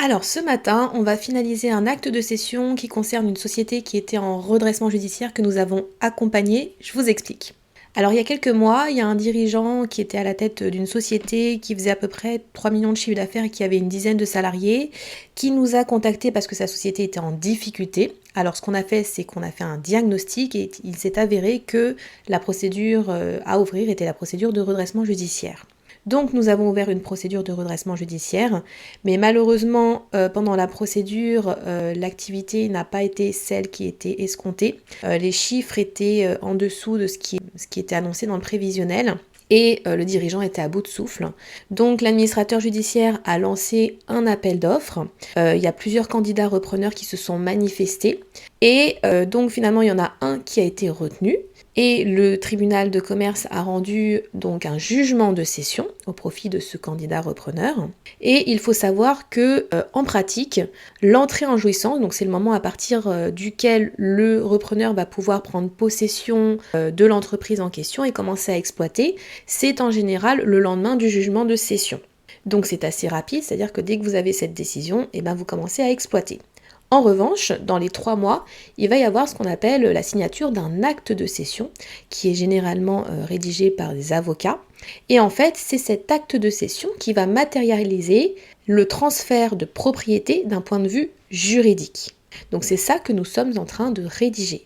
Alors ce matin, on va finaliser un acte de cession qui concerne une société qui était en redressement judiciaire que nous avons accompagnée. Je vous explique. Alors il y a quelques mois, il y a un dirigeant qui était à la tête d'une société qui faisait à peu près 3 millions de chiffre d'affaires et qui avait une dizaine de salariés, qui nous a contactés parce que sa société était en difficulté. Alors ce qu'on a fait, c'est qu'on a fait un diagnostic et il s'est avéré que la procédure à ouvrir était la procédure de redressement judiciaire. Donc nous avons ouvert une procédure de redressement judiciaire, mais malheureusement pendant la procédure, l'activité n'a pas été celle qui était escomptée. Les chiffres étaient en dessous de ce qui était annoncé dans le prévisionnel. Et le dirigeant était à bout de souffle. Donc l'administrateur judiciaire a lancé un appel d'offres. Il y a plusieurs candidats repreneurs qui se sont manifestés. Et donc finalement il y en a un qui a été retenu. Et le tribunal de commerce a rendu donc un jugement de cession au profit de ce candidat repreneur. Et il faut savoir que en pratique, l'entrée en jouissance, donc c'est le moment à partir duquel le repreneur va pouvoir prendre possession de l'entreprise en question et commencer à exploiter, c'est en général le lendemain du jugement de cession. Donc c'est assez rapide, c'est-à-dire que dès que vous avez cette décision, vous commencez à exploiter. En revanche, dans les 3 mois, il va y avoir ce qu'on appelle la signature d'un acte de cession qui est généralement rédigé par des avocats. Et en fait, c'est cet acte de cession qui va matérialiser le transfert de propriété d'un point de vue juridique. Donc c'est ça que nous sommes en train de rédiger.